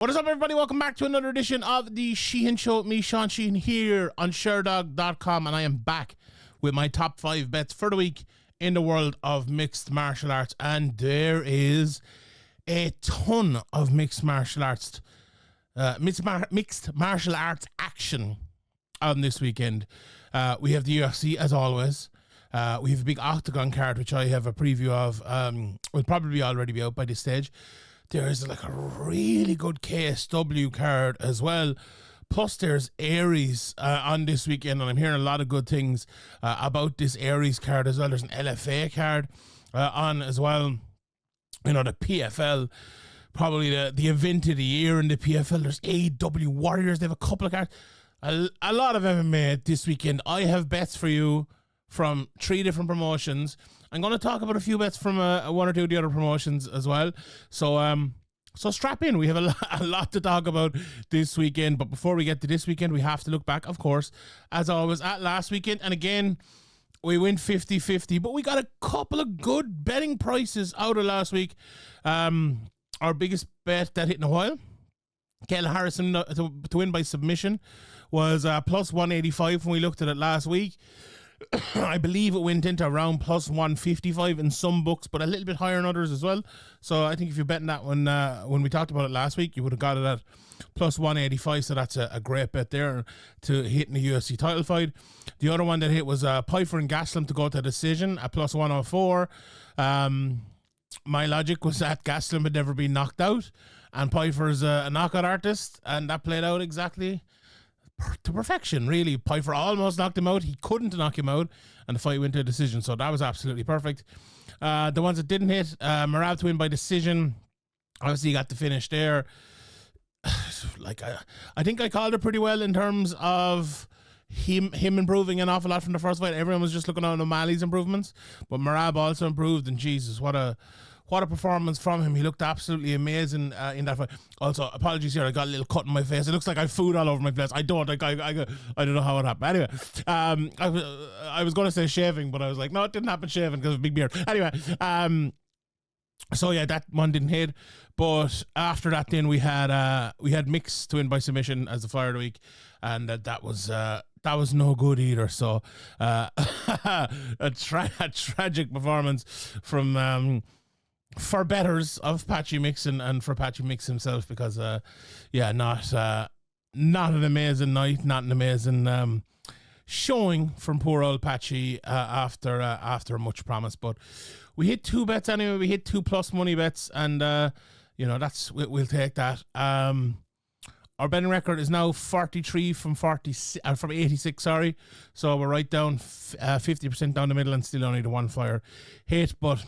What is up, everybody? Welcome back to another edition of the Sheehan Show with me, Sean Sheehan, here on Sherdog.com, and I am back with my top 5 bets for the week in the world of mixed martial arts. And there is a ton of mixed martial arts action on this weekend. We have the UFC, as always. We have a big Oktagon card, which I have a preview of. Will probably already be out by this stage. There's like a really good KSW card as well. Plus there's Aries on this weekend, and I'm hearing a lot of good things about this Aries card as well. There's an LFA card on as well. You know, the PFL, probably the event of the year in the PFL. There's AEW Warriors. They have a couple of cards. A lot of MMA this weekend. I have bets for you from 3 different promotions. I'm going to talk about a few bets from one or two of the other promotions as well. So strap in. We have a lot to talk about this weekend. But before we get to this weekend, we have to look back, of course, as always, at last weekend. And again, we went 50-50, but we got a couple of good betting prices out of last week. Our biggest bet that hit in a while, Kel Harrison to win by submission, was plus 185 when we looked at it last week. I believe it went into around plus 155 in some books, but a little bit higher in others as well. So I think if you're betting that one, when we talked about it last week, you would have got it at plus 185. So that's a great bet there to hit in the UFC title fight. The other one that hit was Pfeiffer and Gastelum to go to decision at plus 104. My logic was that Gastelum had never been knocked out, and Pfeiffer's a knockout artist, and that played out exactly to perfection, really. Pfeiffer almost knocked him out. He couldn't knock him out, and the fight went to a decision, so that was absolutely perfect. The ones that didn't hit, Merab to win by decision. Obviously, he got the finish there. Like, I think I called it pretty well in terms of him improving an awful lot from the first fight. Everyone was just looking at O'Malley's improvements, but Merab also improved, and Jesus, what a performance from him. He looked absolutely amazing in that fight. Also, apologies here, I got a little cut in my face. It looks like I have food all over my face. I don't. I don't know how it happened. Anyway, I was going to say shaving, but I was like, no, it didn't happen shaving because of a big beard. Anyway, so yeah, that one didn't hit. But after that, then we had Mix to win by submission as the Flier of the week, and that was no good either. So a tragic performance from for betters of Patchy Mix and for Patchy Mix himself, because not an amazing night, not an amazing showing from poor old Patchy after much promise. But we hit 2 bets anyway. We hit 2 plus money bets, and we'll take that. Our betting record is now 43 from 86. Sorry, so we're right down 50% down the middle, and still only the one Flier hit, but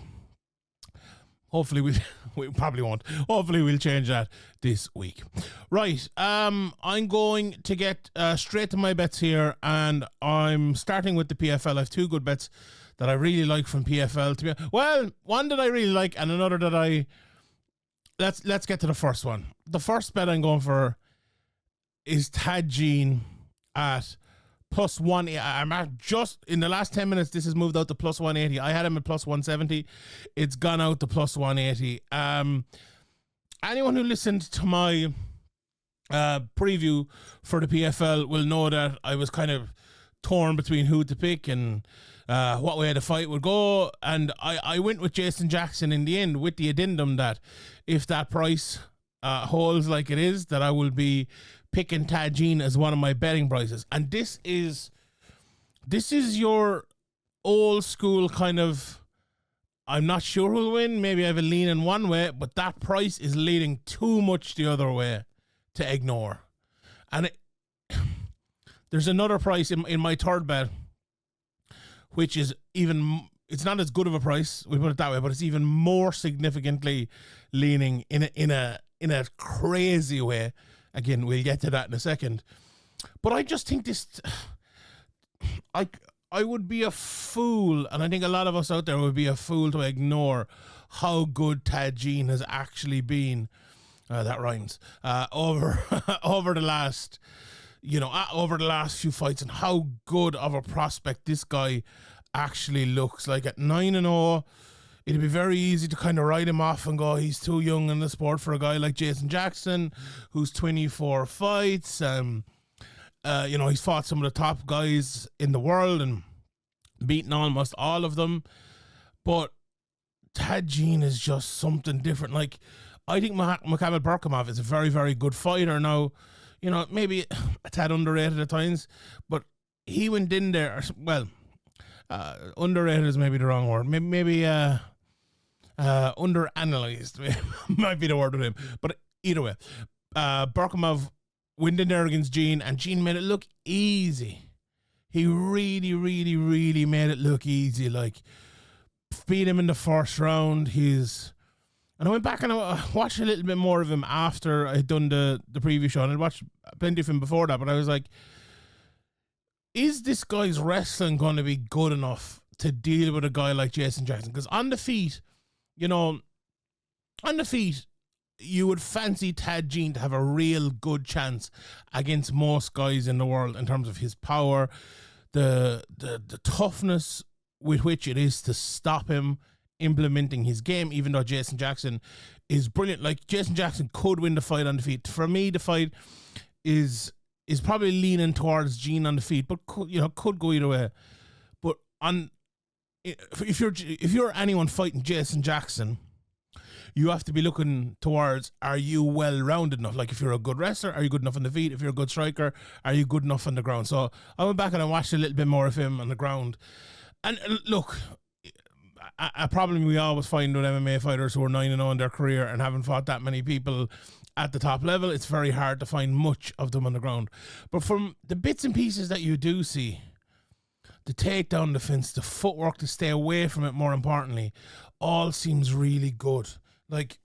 hopefully we probably won't. Hopefully we'll change that this week. Right, I'm going to get straight to my bets here, and I'm starting with the PFL. I have 2 good bets that I really like from PFL. Well, one that I really like, and another that let's get to the first one. The first bet I'm going for is Tadjin at plus 180. I'm at just in the last 10 minutes. This has moved out to plus 180. I had him at plus 170. It's gone out to plus 180. Anyone who listened to my preview for the PFL will know that I was kind of torn between who to pick and what way the fight would go. And I went with Jason Jackson in the end, with the addendum that if that price holds like it is, that I will be picking Tadjin as one of my betting prices. And this is your old school kind of, I'm not sure who'll win. Maybe I have a lean in one way, but that price is leaning too much the other way to ignore. And there's another price in my third bet, which is it's not as good of a price, we put it that way, but it's even more significantly leaning in a crazy way. Again, we'll get to that in a second. But I just think this, I would be a fool, and I think a lot of us out there would be a fool to ignore how good Tadjin has actually been. That rhymes. Over the last, over the last few fights, and how good of a prospect this guy actually looks. Like at 9-0, it'd be very easy to kind of write him off and go, he's too young in the sport for a guy like Jason Jackson, who's 24 fights. He's fought some of the top guys in the world and beaten almost all of them. But Tadjin is just something different. Like, I think Mukhamed Berkamov is a very, very good fighter now. Maybe a tad underrated at times, but he went in there. Well, underrated is maybe the wrong word. Maybe underanalyzed might be the word with him. But either way, Berkamov went in there against Gene, and Gene made it look easy. He really, really, really made it look easy. Like, beat him in the first round. And I went back and I watched a little bit more of him after I'd done the preview show, and I'd watched plenty of him before that, but I was like, is this guy's wrestling going to be good enough to deal with a guy like Jason Jackson? Because on the feet, you would fancy Tadjin to have a real good chance against most guys in the world in terms of his power, the toughness with which it is to stop him implementing his game, even though Jason Jackson is brilliant. Like, Jason Jackson could win the fight on the feet. For me, the fight is probably leaning towards Gene on the feet, but could go either way. But if you're anyone fighting Jason Jackson, you have to be looking towards, are you well-rounded enough? Like, if you're a good wrestler, are you good enough on the feet? If you're a good striker, are you good enough on the ground? So I went back and I watched a little bit more of him on the ground. And look, a problem we always find with MMA fighters who are 9-0 in their career and haven't fought that many people at the top level, it's very hard to find much of them on the ground. But from the bits and pieces that you do see, the takedown defense, the footwork to stay away from it, more importantly, all seems really good. Like,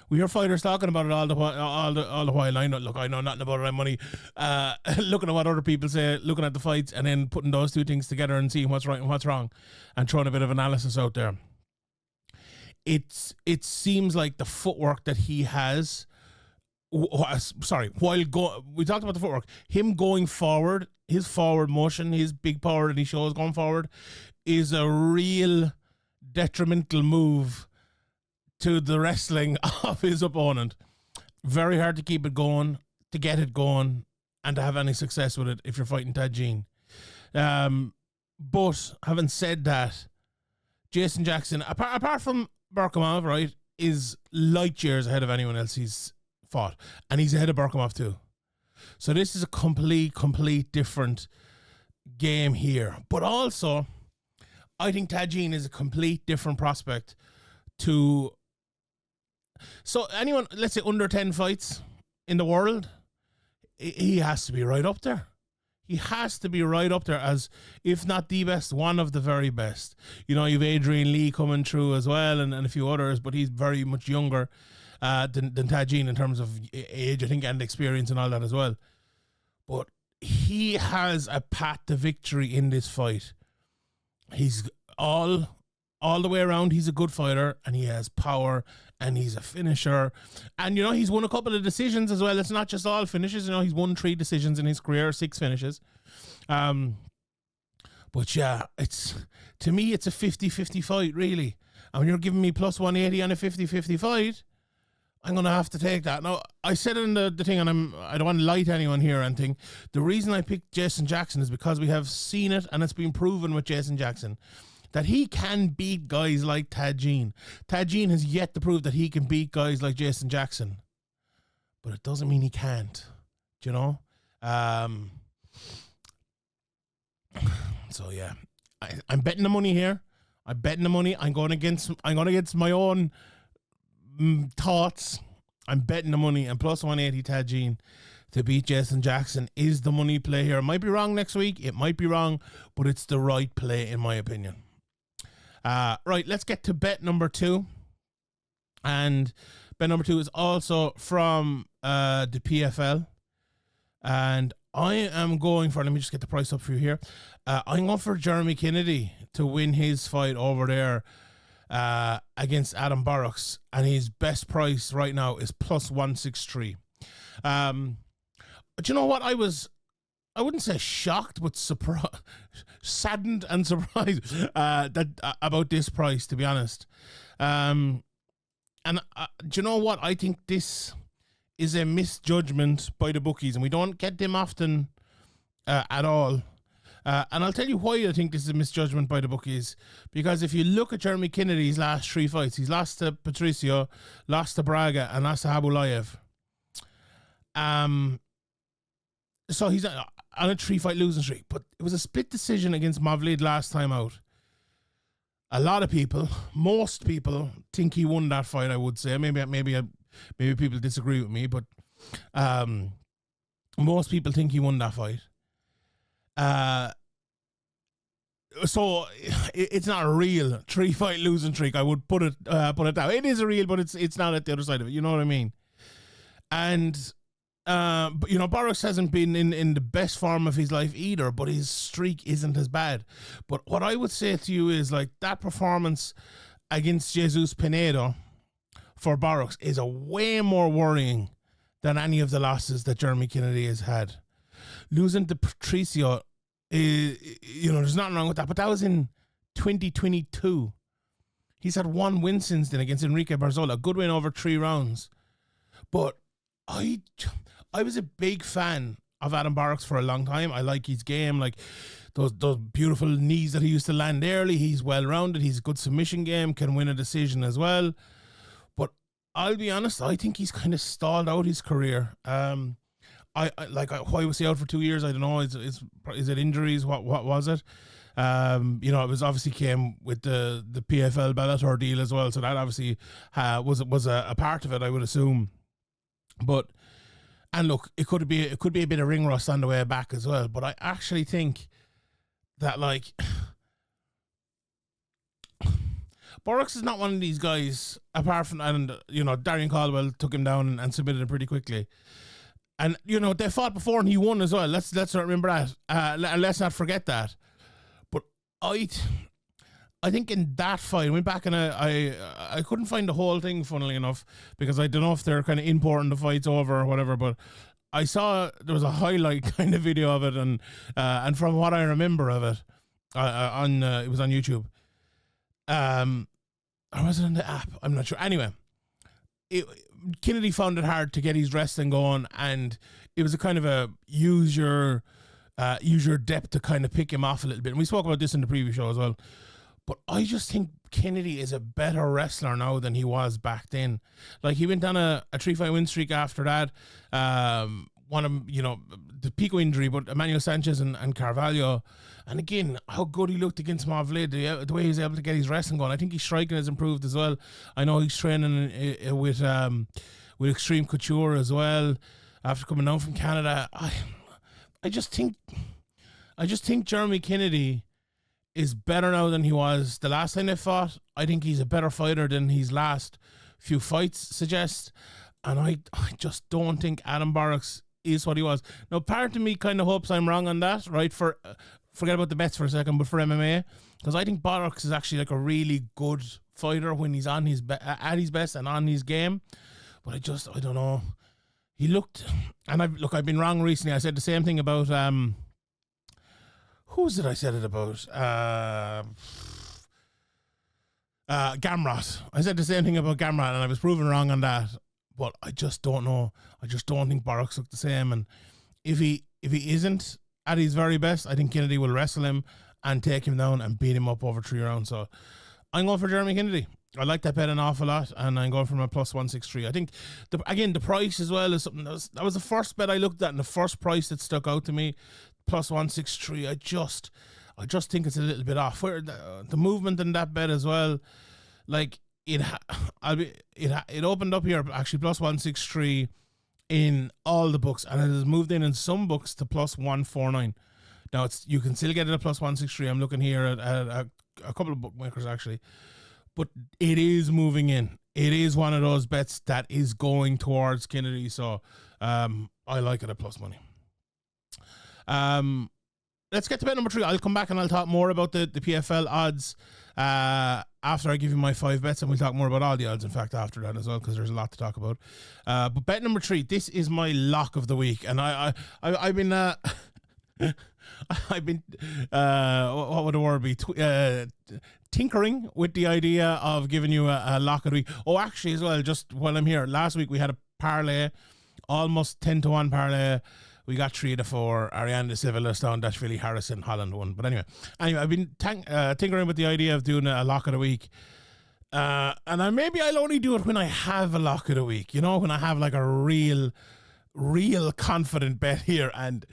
we hear fighters talking about it all the while. I know nothing about it. I'm only looking at what other people say, looking at the fights, and then putting those two things together and seeing what's right and what's wrong, and throwing a bit of analysis out there. It seems like the footwork that he has. We talked about the footwork. Him going forward, his forward motion, his big power that he shows going forward, is a real detrimental move to the wrestling of his opponent. Very hard to keep it going, to get it going, and to have any success with it if you're fighting Tadjin. But having said that, Jason Jackson, apart from Berkamov, right, is light years ahead of anyone else he's fought. And he's ahead of Berkamov too. So this is a complete different game here. But also, I think Tadjin is a complete different prospect to... So anyone, let's say, under 10 fights in the world, he has to be right up there. He has to be right up there as, if not the best, one of the very best. You've Adrian Lee coming through as well, and a few others, but he's very much younger than Tadjin in terms of age, I think, and experience and all that as well. But he has a path to victory in this fight. He's all the way around. He's a good fighter, and he has power, and he's a finisher. And, he's won a couple of decisions as well. It's not just all finishes. He's won 3 decisions in his career, 6 finishes. But yeah, to me, it's a 50-50 fight, really. And when you're giving me plus 180 on a 50-50 fight, I'm going to have to take that. Now, I said in the thing, and I don't want to lie to anyone here or anything, the reason I picked Jason Jackson is because we have seen it, and it's been proven with Jason Jackson, that he can beat guys like Tadjin. Tadjin has yet to prove that he can beat guys like Jason Jackson. But it doesn't mean he can't. Do you know? So yeah. I'm betting the money here. I'm betting the money. I'm going against my own thoughts. I'm betting the money, and plus 180 Tadjin to beat Jason Jackson is the money play here. It might be wrong next week. It might be wrong, but it's the right play in my opinion. Right, let's get to bet number 2. And bet number 2 is also from the PFL. And I am going for, let me just get the price up for you here. I'm going for Jeremy Kennedy to win his fight over there against Adam Barrocks. And his best price right now is plus 163. Do you know what? I was I wouldn't say shocked, but saddened and surprised about this price, to be honest. And do you know what? I think this is a misjudgment by the bookies, and we don't get them often at all. And I'll tell you why I think this is a misjudgment by the bookies. Because if you look at Jeremy Kennedy's last 3 fights, he's lost to Patricio, lost to Braga, and lost to Abulayev. So he's on a 3-fight losing streak. But it was a split decision against Mavlid last time out. A lot of people, most people, think he won that fight, I would say. Maybe people disagree with me, but most people think he won that fight. So it's not a real 3-fight losing streak. I would put it down. It is a real, but it's not at the other side of it. You know what I mean? And but, you know, Boris hasn't been in the best form of his life either, but his streak isn't as bad. But what I would say to you is, like, that performance against Jesus Pinedo for Boris is a way more worrying than any of the losses that Jeremy Kennedy has had. Losing to Patricio, you know, there's nothing wrong with that, but that was in 2022. He's had 1 win since then against Enrique Barzola, a good win over 3 rounds. But I was a big fan of Adam Barracks for a long time. I like his game, like those beautiful knees that he used to land early. He's well-rounded. He's a good submission game, can win a decision as well. But I'll be honest, I think he's kind of stalled out his career. Why was he out for 2 years? I don't know. Is it injuries? What was it? You know, it was obviously came with the PFL Bellator deal as well. So that obviously was a part of it, I would assume. But, and look, it could be a bit of ring rust on the way back as well. But I actually think that, like, Borax is not one of these guys, apart from, and you know, Darian Caldwell took him down and submitted him pretty quickly. And, you know, they fought before and he won as well. Let's not remember that. Let's not forget that. But I think in that fight, I went back and I couldn't find the whole thing, funnily enough, because I don't know if they're kind of importing the fights over or whatever, but I saw there was a highlight kind of video of it, and from what I remember of it, it was on YouTube. Or was it on the app? I'm not sure. Anyway, Kennedy found it hard to get his wrestling going, and it was a kind of a use your depth to kind of pick him off a little bit. And we spoke about this in the previous show as well. But I just think Kennedy is a better wrestler now than he was back then. Like, he went on a 3-fight win streak after that. One of, you know, the Pico injury, but Emmanuel Sanchez and Carvalho. And again, how good he looked against Mavlid, the way he was able to get his wrestling going. I think his striking has improved as well. I know he's training with Extreme Couture as well after coming down from Canada. I just think Jeremy Kennedy is better now than he was the last time they fought. I think he's a better fighter than his last few fights suggest. And I just don't think Adam Barracks is what he was. Now, part of me kind of hopes I'm wrong on that, right? Forget about the bets for a second, but for MMA, because I think Barracks is actually like a really good fighter when he's on at his best and on his game. But I don't know. He looked, and I've been wrong recently. I said the same thing about who did I said it about? Gamrot. I said the same thing about Gamrot, and I was proven wrong on that. But I just don't know. I just don't think Barracks looked the same. And if he isn't at his very best, I think Kennedy will wrestle him and take him down and beat him up over 3 rounds. So I'm going for Jeremy Kennedy. I like that bet an awful lot, and I'm going for my plus 163. I think the price as well is something that was the first bet I looked at, and the first price that stuck out to me, plus 163. I just think it's a little bit off. Where the movement in that bet as well, like it opened up here actually plus 163 in all the books, and it has moved in some books to plus 149. Now you can still get it at plus 163. I'm looking here at a couple of bookmakers actually, but it is moving in. It is one of those bets that is going towards Kennedy, so I like it at plus money. Let's get to bet number 3. I'll come back and I'll talk more about the PFL odds after I give you my 5 bets, and we'll talk more about all the odds, in fact, after that as well, because there's a lot to talk about. But bet number 3, this is my lock of the week, and I've been I've been, what would the word be? Tinkering with the idea of giving you a lock of the week. Oh, actually, as well, just while I'm here, last week we had a parlay, almost 10-1 parlay. We got 3 of the 4. Ariane de Silva, Stone, Dashvili, Harrison, Holland won. But anyway, I've been tinkering with the idea of doing a lock of the week. And maybe I'll only do it when I have a lock of the week. You know, when I have like a real confident bet here. And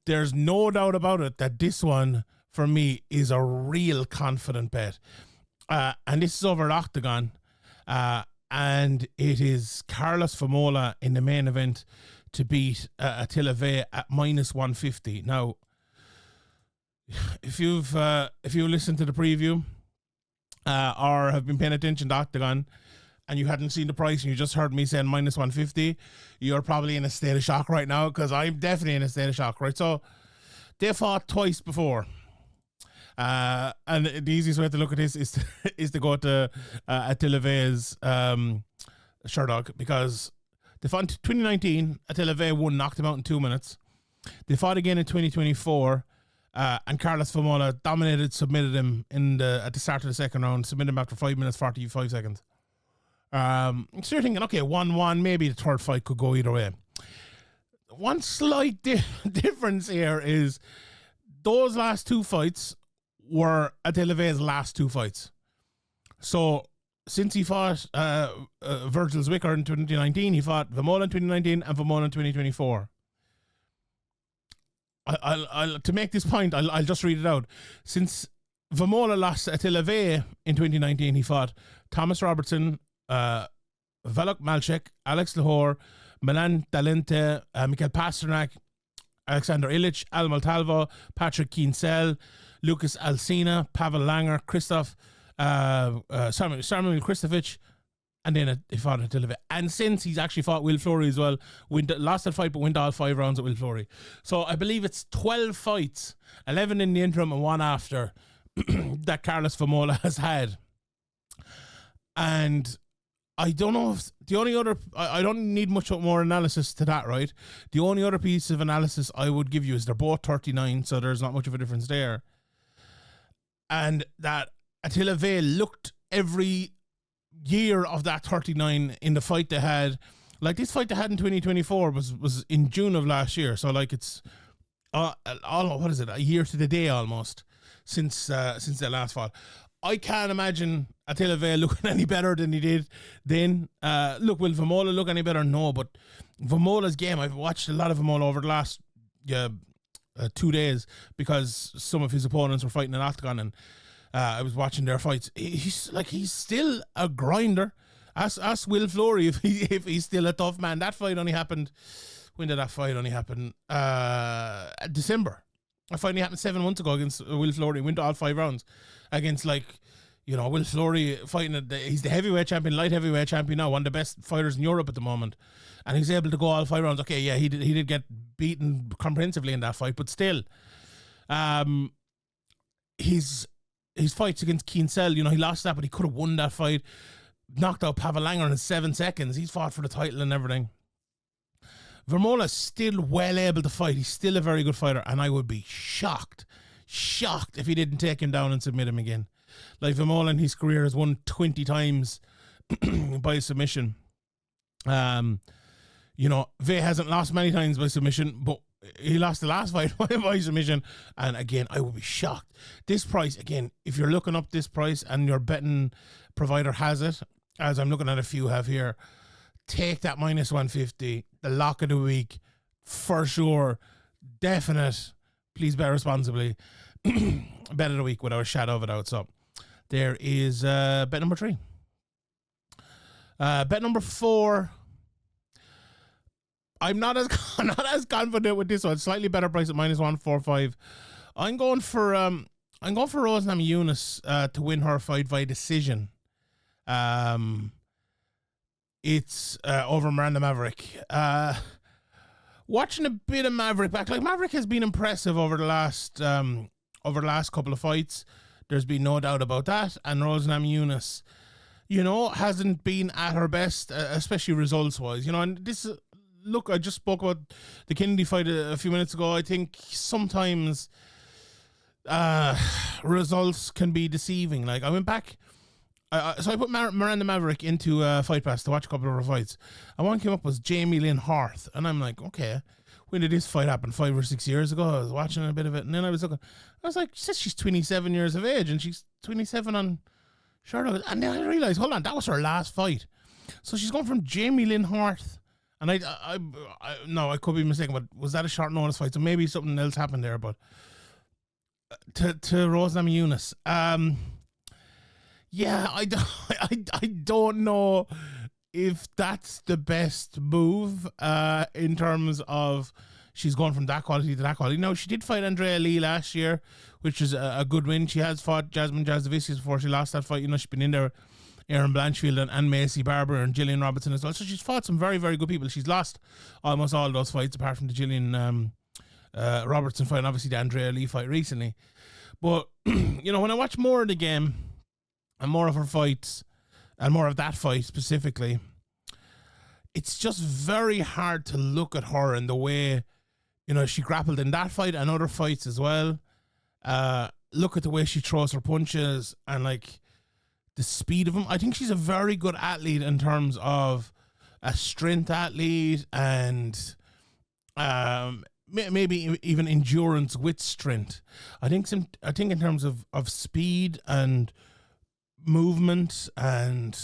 there's no doubt about it that this one, for me, is a real confident bet. And this is over at Oktagon. And it is Karlos Vemola in the main event to beat Attila Vey at -150. Now, if you listened to the preview or have been paying attention to Oktagon and you hadn't seen the price and you just heard me saying -150, you're probably in a state of shock right now, because I'm definitely in a state of shock, right? So they fought twice before. And the easiest way to look at this is to go to Attila Vey's Sherdog, because they fought in 2019. Attila Vey won, knocked him out in 2 minutes. They fought again in 2024, and Karlos Vemola dominated, submitted him at the start of the second round, submitted him after 5 minutes, 45 seconds. So you're thinking, okay, 1-1, maybe the third fight could go either way. One slight difference here is those last 2 fights were Attila Vey's last 2 fights. So since he fought Virgil Zwicker in 2019, he fought Vemola in 2019 and Vemola in 2024. I'll to make this point, I'll just read it out. Since Vemola lost Attila Vey in 2019, he fought Thomas Robertson, Velok Malchek, Alex Lahore, Milan Talente, Mikhail Pasternak, Alexander Illich, Al Montalvo, Patrick Kinsel, Lucas Alcina, Pavel Langer, Christoph, Samuel Kristovic, and then he fought Attila Vey. And since he's actually fought Will Fleury as well, lost that fight but went all 5 rounds at Will Fleury. So I believe it's 12 fights, 11 in the interim and 1 after, that Karlos Vemola has had. And I don't know if the only other, I don't need much more analysis to that, right? The only other piece of analysis I would give you is they're both 39, so there's not much of a difference there. And that Attila Vey looked every year of that 39 in the fight they had. Like, this fight they had in 2024 was in June of last year. So like it's what is it, a year to the day almost since they last fought. I can't imagine Attila Vey looking any better than he did then. Look, will Vemola look any better? No, but Vemola's game, I've watched a lot of Vemola over the last 2 days, because some of his opponents were fighting in Oktagon, and I was watching their fights. He's still a grinder. Ask Will Fleury if he's still a tough man. That fight only happened. When did that fight only happen? December. That fight only happened 7 months ago against Will Fleury. Went all 5 rounds against, Will Fleury fighting. He's the heavyweight champion, light heavyweight champion now, one of the best fighters in Europe at the moment, and he's able to go all 5 rounds. Okay, yeah, he did get beaten comprehensively in that fight, but still, his fights against Kinsel, he lost that, but he could have won that fight. Knocked out Pavel Langer in 7 seconds. He's fought for the title and everything. Vermola's still well able to fight. He's still a very good fighter, and I would be shocked if he didn't take him down and submit him again. Like, Vemola in his career has won 20 times by submission. Vey hasn't lost many times by submission, but he lost the last fight by submission. And again, I would be shocked. This price, again, if you're looking up this price and your betting provider has it, as I'm looking at a few have here, take that -150, the lock of the week, for sure, definite. Please bet responsibly. Bet of the week without a shadow of a doubt. So there is bet number 3. Bet number 4. I'm not as confident with this one. Slightly better price at -145. I'm going for Rose Namajunas to win her fight via decision. It's over Miranda Maverick. Watching a bit of Maverick back, like, Maverick has been impressive over the last couple of fights. There's been no doubt about that. And Rose Namajunas, hasn't been at her best, especially results wise. And this, look, I just spoke about the Kennedy fight a few minutes ago. I think sometimes results can be deceiving. Like, I went back, so I put Miranda Maverick into Fight Pass to watch a couple of her fights. And one came up was Jamie Lynn Harth. And I'm like, okay, when did this fight happen? 5 or 6 years ago? I was watching a bit of it. And then I was looking, I was like, she says she's 27 years of age and she's 27 on Sherdog. And then I realized, hold on, that was her last fight. So she's gone from Jamie Lynn Harth. And I no, I could be mistaken, but was that a short notice fight? So maybe something else happened there. But to Rose Namajunas, yeah, I don't know if that's the best move in terms of she's gone from that quality to that quality. No, she did fight Andrea Lee last year, which is a good win. She has fought Jasmine Jasdavicius before she lost that fight. You know, she's been in there, Erin Blanchfield and Macy Barber and Gillian Robertson as well. So she's fought some very, very good people. She's lost almost all those fights apart from the Gillian Robertson fight and obviously the Andrea Lee fight recently. But, you know, when I watch more of the game and more of her fights and more of that fight specifically, it's just very hard to look at her and the way, you know, she grappled in that fight and other fights as well. Look at the way she throws her punches and, like, the speed of them. I think she's a very good athlete in terms of a strength athlete and maybe even endurance with strength. I think in terms of speed and movement and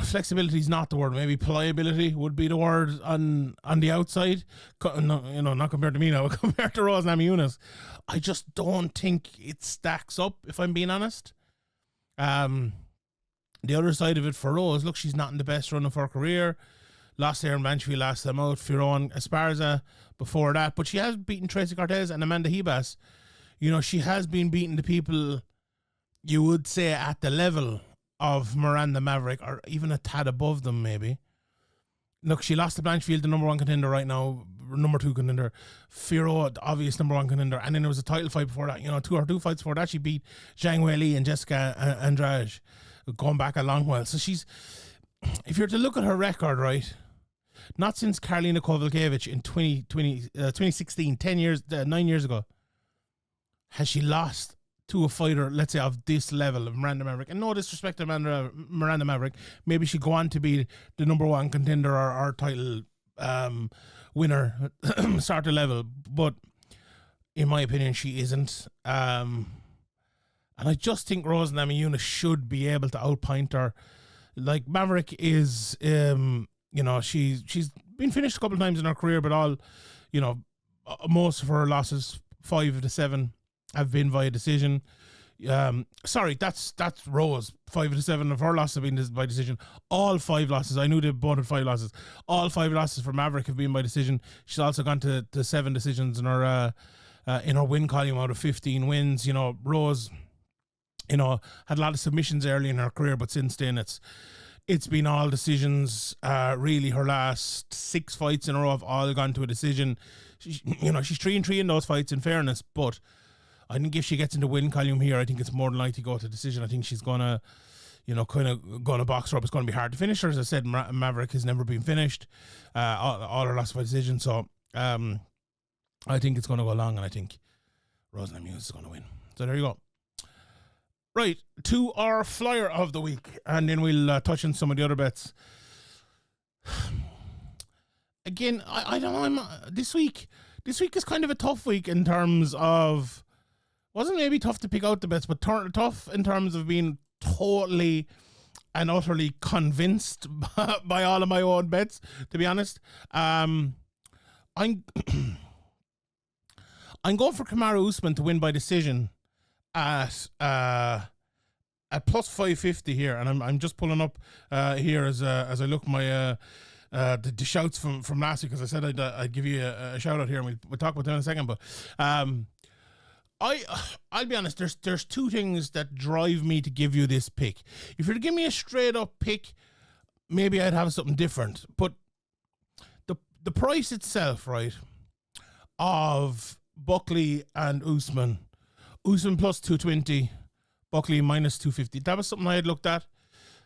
flexibility is not the word. Maybe pliability would be the word on the outside. No, you know, not compared to me now, but compared to Rose Namajunas, I just don't think it stacks up, if I'm being honest. The other side of it for Rose, look, she's not in the best run of her career. Lost Erin Blanchfield last time out, Firon Esparza before that, but she has beaten Tracy Cortez and Amanda Hebas. You know, she has been beating the people you would say at the level of Miranda Maverick, or even a tad above them, maybe. Look, she lost to Blanchfield, the number one contender right now, number two contender. Firo, the obvious number one contender. And then there was a title fight before that. You know, two fights before that, she beat Zhang Weili and Jessica Andrade, going back a long while. So she's, if you're to look at her record, right, not since Karolina Kowalkiewicz in 2016, 9 years ago, has she lost to a fighter, let's say, of this level of Miranda Maverick. And no disrespect to Miranda Maverick. Maybe she'd go on to be the number one contender or title winner, sort of level. But in my opinion, she isn't. And I just think Rose Namajunas should be able to outpoint her. Like, Maverick is, you know, she's been finished a couple of times in her career, but all, you know, most of her losses, 5 of the 7, have been via decision. Sorry, that's Rose. 5 of the 7 of her losses have been by decision. All 5 losses. I knew they both had 5 losses. All 5 losses for Maverick have been by decision. She's also gone to 7 decisions in her win column out of 15 wins. You know, Rose, you know, had a lot of submissions early in her career, but since then it's been all decisions. Really, her last 6 fights in a row have all gone to a decision. She's 3-3 in those fights, in fairness, but I think if she gets into win column here, I think it's more than likely to go to decision. I think she's gonna, you know, kind of gonna box her up. It's gonna be hard to finish her. As I said, Maverick has never been finished. All her losses by decision. So I think it's gonna go long, and I think Rose Namajunas is gonna win. So there you go. Right, to our flyer of the week, and then we'll touch on some of the other bets. Again, I don't know. This week is kind of a tough week in terms of. Wasn't maybe tough to pick out the bets, but tough in terms of being totally and utterly convinced by all of my own bets, to be honest. I'm going for Kamaru Usman to win by decision at plus 550 here, and I'm just pulling up here as I look my the shouts from last week, because I said I'd give you a shout out here, and we'll talk about that in a second, but I'll be honest, there's 2 things that drive me to give you this pick. If you're to give me a straight up pick, maybe I'd have something different. But the price itself, right, of Buckley and Usman plus 220, Buckley minus 250, that was something I had looked at.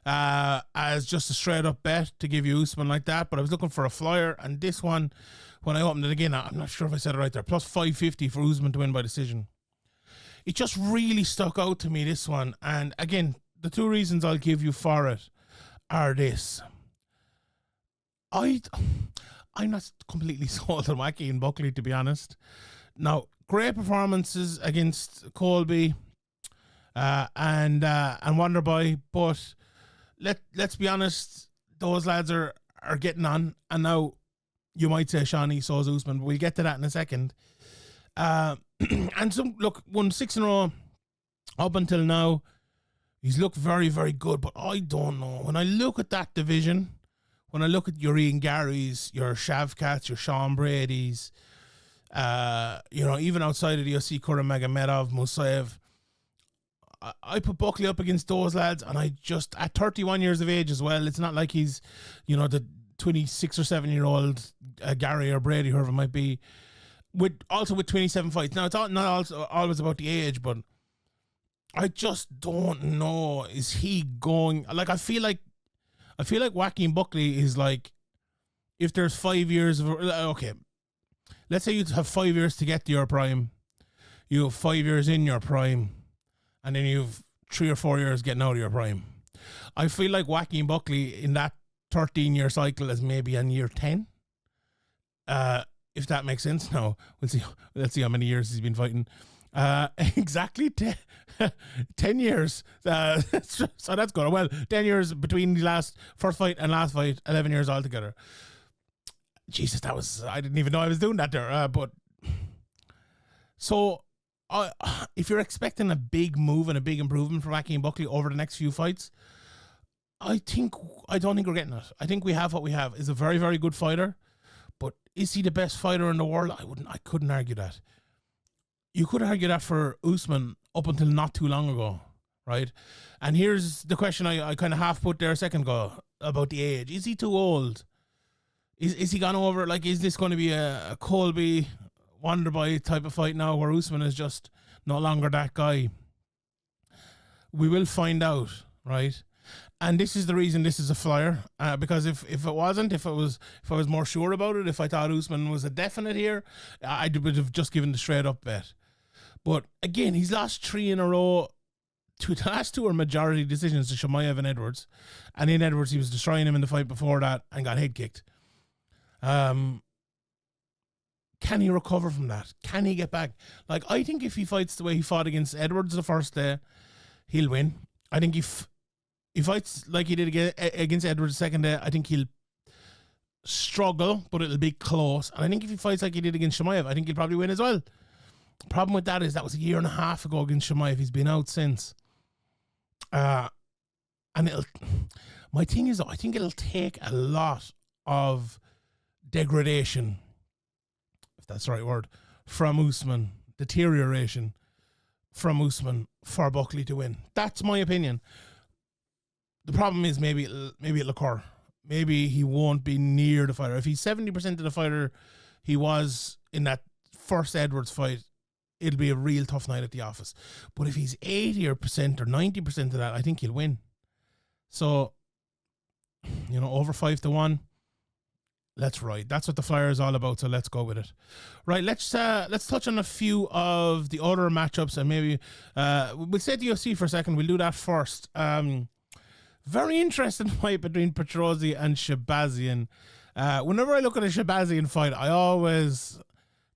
as just a straight up bet to give you Usman like that, but I was looking for a flyer, and this one, when I opened it again, I'm not sure if I said it right there, plus 550 for Usman to win by decision. It just really stuck out to me, this one. And again, the two reasons I'll give you for it are this. I'm not completely sold on Wacky and Buckley, to be honest. Now, great performances against Colby and Wonderboy, but let's be honest, those lads are getting on, and now you might say Shawnee, so is Usman, but we'll get to that in a second. And some, look, won 6 in a row up until now. He's looked very, very good, but I don't know. When I look at that division, when I look at your Ian Garys, your Shavkats, your Sean Brady's, even outside of the UFC, Kuramagomedov, Musayev, I put Buckley up against those lads, and I just, at 31 years of age as well, it's not like he's, the 26 or 7-year-old Gary or Brady, whoever it might be, with 27 fights. Now, it's not also always about the age, but I just don't know. Is he going, like, I feel like Wacky Buckley is like, if there's 5 years of, okay, let's say you have 5 years to get to your prime, you have 5 years in your prime, and then you've 3 or 4 years getting out of your prime. I feel like Wacky Buckley in that 13-year cycle is maybe in year 10. If that makes sense. No, let's see how many years he's been fighting. Exactly 10 years. So that's good. Well, 10 years between the first fight and last fight, 11 years altogether. Jesus, I didn't even know I was doing that there. But so if you're expecting a big move and a big improvement from Wacky and Buckley over the next few fights, I don't think we're getting it. I think we have what we have. He's a very, very good fighter, but is he the best fighter in the world? I couldn't argue that. You could argue that for Usman up until not too long ago, right? And here's the question I kind of half put there a second ago about the age. Is he too old? Is he gone over? Like, is this going to be a Colby, Wonderboy type of fight now where Usman is just no longer that guy? We will find out, right? And this is the reason this is a flyer, because if it wasn't, if I was more sure about it, if I thought Usman was a definite here, I would have just given the straight up bet. But again, he's lost 3 in a row. The last 2 are majority decisions to Chimaev and Edwards, and in Edwards he was destroying him in the fight before that and got head kicked. Can he recover from that? Can he get back? Like, I think if he fights the way he fought against Edwards the first day, he'll win. I think if he fights like he did against Edwards the second day, I think he'll struggle, but it'll be close. And I think if he fights like he did against Chimaev, I think he'll probably win as well. The problem with that is that was a year and a half ago against Chimaev. He's been out since. And my thing is, I think it'll take a lot of degradation, if that's the right word, from Usman, deterioration from Usman for Buckley to win. That's my opinion. The problem is maybe it'll occur. Maybe he won't be near the fighter. If he's 70% of the fighter he was in that first Edwards fight, it'll be a real tough night at the office. But if he's 80% or 90% of that, I think he'll win. So, over 5-1. Let's ride. That's what the flyer is all about, so let's go with it. Right, let's touch on a few of the other matchups, and maybe we'll say the UFC for a second. We'll do that first. Very interesting fight between Petrosyan and Shabazian. Whenever I look at a Shabazian fight, I always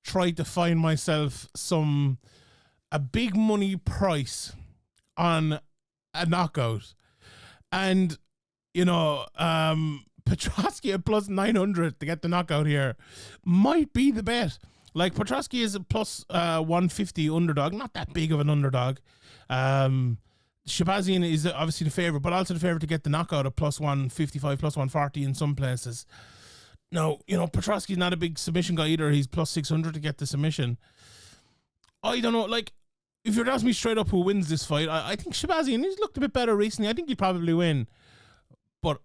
try to find myself a big money price on a knockout. And, Petrosky at plus 900 to get the knockout here might be the bet. Like, Petrosky is a plus 150 underdog, not that big of an underdog. Shabazian is obviously the favourite, but also the favourite to get the knockout at plus 155, plus 140 in some places. Now, Petrosky's not a big submission guy either. He's plus 600 to get the submission. I don't know, like, if you're asking me straight up who wins this fight, I think Shabazian, he's looked a bit better recently. I think he'd probably win. But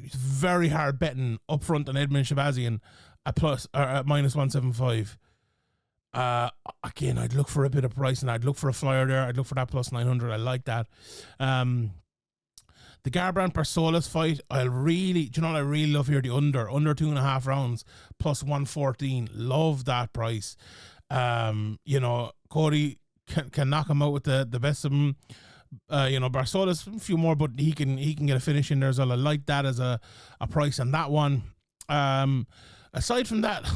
it's very hard betting up front on Edmund Shabazian at minus 175. Again, I'd look for a bit of price, and I'd look for a flyer there. I'd look for that plus 900. I like that. The Garbrandt Barcelos fight, do you know what I really love here? The under 2.5 rounds plus 114. Love that price. You know, Cody can knock him out with the best of them. You know, Barcelos a few more, but he can get a finish in there as well. I like that as a price on that one. Aside from that, do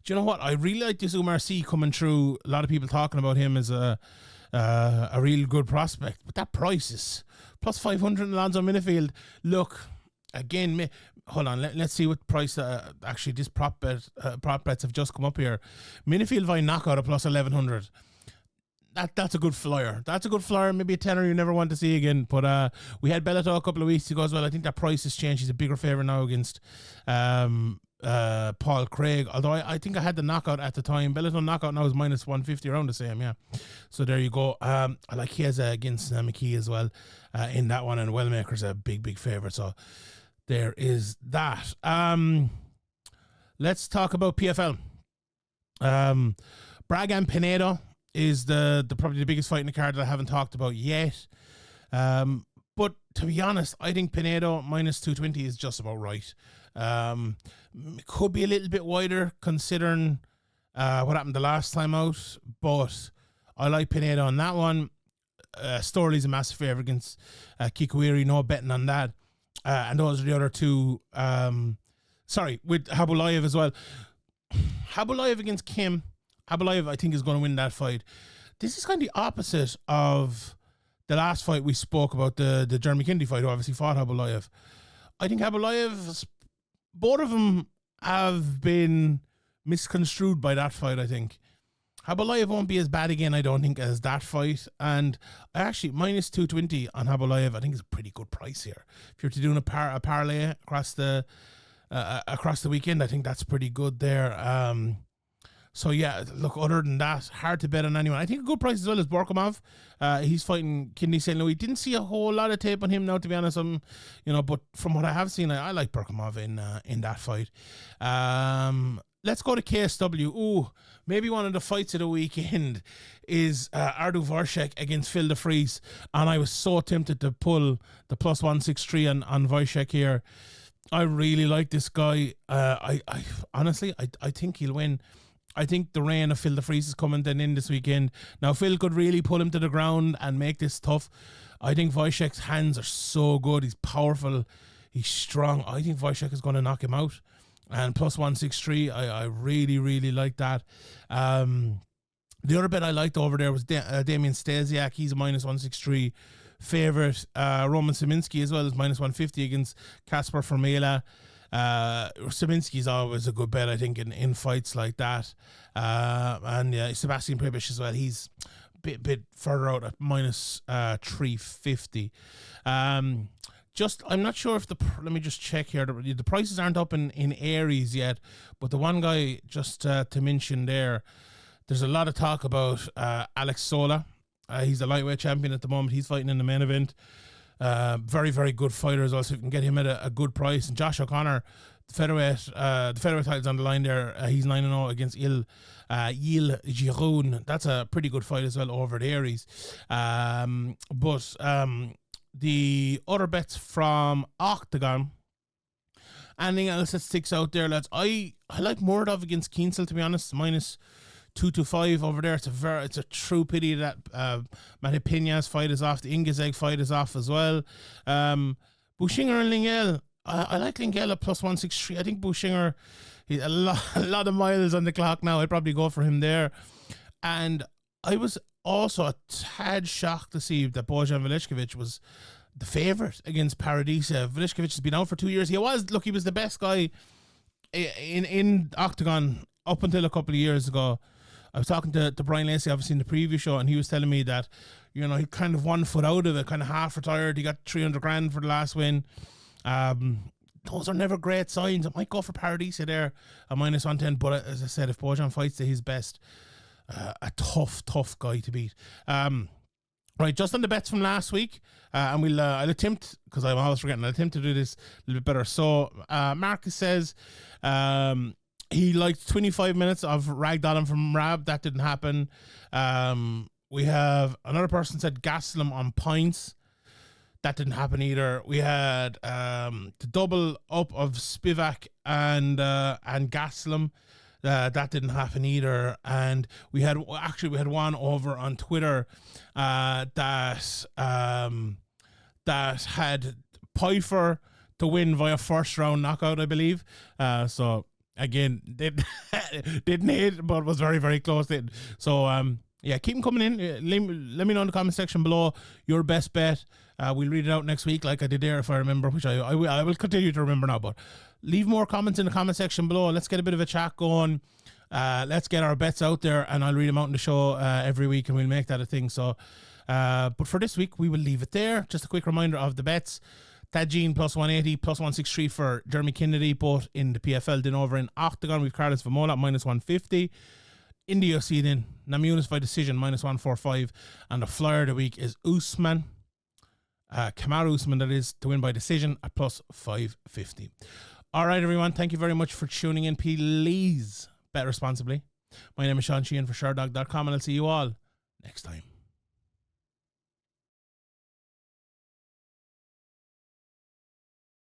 you know what? I really like this Umar C coming through. A lot of people talking about him as a real good prospect, but that price is plus 500 in Alonzo Minifield. Look, again, hold on, let's see what price. Actually, this prop bets have just come up here. Minifield by knockout at plus 1100. That's a good flyer. That's a good flyer. Maybe a tenner you never want to see again. But we had Bellator a couple of weeks ago as well. I think that price has changed. He's a bigger favourite now against Paul Craig. Although I think I had the knockout at the time. Bellator knockout now is minus 150, around the same. Yeah. So there you go. I like Chiesa against McKee as well in that one. And Wellmaker's a big favourite. So there is that. Let's talk about PFL. Braga and Pinedo is the probably the biggest fight in the card that I haven't talked about yet. But to be honest, I think Pinedo minus 220 is just about right. Could be a little bit wider considering what happened the last time out, but I like Pinedo on that one. Storley's a massive favourite against Kikuiri, no betting on that. And those are the other two. With Habulayev as well. Habulayev against Kim. Habulayev, I think, is going to win that fight. This is kind of the opposite of the last fight we spoke about, the Jeremy Kennedy fight, who obviously fought Habulayev. I think Habulayev, both of them have been misconstrued by that fight, I think. Habulayev won't be as bad again, I don't think, as that fight. And actually, minus 220 on Habulayev, I think is a pretty good price here. If you're to doing a parlay across the weekend, I think that's pretty good there. So yeah, look, other than that, hard to bet on anyone. I think a good price as well is Borkomov. He's fighting Kidney St. Louis. Didn't see a whole lot of tape on him now, to be honest. But from what I have seen, I like Borkomov in that fight. Let's go to KSW. Ooh, maybe one of the fights of the weekend is Ardu Vorshek against Phil DeFries. And I was so tempted to pull the plus 163 on Vorshek here. I really like this guy. I honestly think he'll win. I think the reign of Phil DeFries is coming then in this weekend. Now, Phil could really pull him to the ground and make this tough. I think Wojciech's hands are so good. He's powerful. He's strong. I think Wojciech is going to knock him out. And plus 163, I really, really like that. The other bet I liked over there was Damian Stasiak. He's a minus 163 favourite. Roman Szymanski as well is minus 150 against Kasper Formela. Szymanski's always a good bet, I think, in fights like that. And Sebastian Pribish as well. He's a bit further out at minus 350. I'm not sure if let me just check here. The prices aren't up in Aries yet, but the one guy just to mention there's a lot of talk about Alex Sola. He's the lightweight champion at the moment. He's fighting in the main event. Very, very good fighter as well, so you can get him at a good price. And Josh O'Connor, the featherweight title's on the line there. He's 9-0 against Yil Giroun. That's a pretty good fight as well over the Aries. But the other bets from Oktagon, anything else that sticks out there, lads? I like Murdov against Kinsel, to be honest. Minus 225 over there. It's a true pity that Matty Peña's fight is off. The Ingezeg fight is off as well. Bushinger and Lingel. I like Lingel at plus 163. I think Bushinger, he's a lot of miles on the clock now. I'd probably go for him there. And I was also a tad shocked to see that Bojan Velishkovic was the favourite against Paradisa. Velishkovic has been out for 2 years. He was the best guy in Oktagon up until a couple of years ago. I was talking to Brian Lacey, obviously, in the preview show, and he was telling me that, he kind of 1 foot out of it, kind of half retired. He got 300 grand for the last win. Those are never great signs. I might go for Paradisa there at minus 110, but as I said, if Bojan fights to his best, a tough guy to beat. Right, just on the bets from last week, and I'll attempt, because I'm always forgetting, I'll attempt to do this a little bit better. So, Marcus says, he liked 25 minutes of ragdolling from Rab. That didn't happen. We have another person said Gaslam on points. That didn't happen either. We had the double up of Spivak and Gaslam. That didn't happen either. And we had one over on Twitter that had Pfeiffer to win via first round knockout, I believe. So again, didn't hit, but was very, very close. So yeah, keep them coming in. Let me know in the comment section below your best bet. We'll read it out next week, like I did there, if I remember, which I will continue to remember now. But leave more comments in the comment section below. Let's get a bit of a chat going. Let's get our bets out there, and I'll read them out in the show every week, and we'll make that a thing. So, but for this week, we will leave it there. Just a quick reminder of the bets. Tadjine plus 180, plus 163 for Jeremy Kennedy, both in the PFL. Then over in Oktagon, we've Karlos Vemola minus 150. In the UFC, then Namajunas by decision minus 145, and the flyer of the week is Usman, Kamaru Usman, that is, to win by decision at plus 550. All right, everyone, thank you very much for tuning in. Please bet responsibly. My name is Sheehan for Sherdog.com, and I'll see you all next time.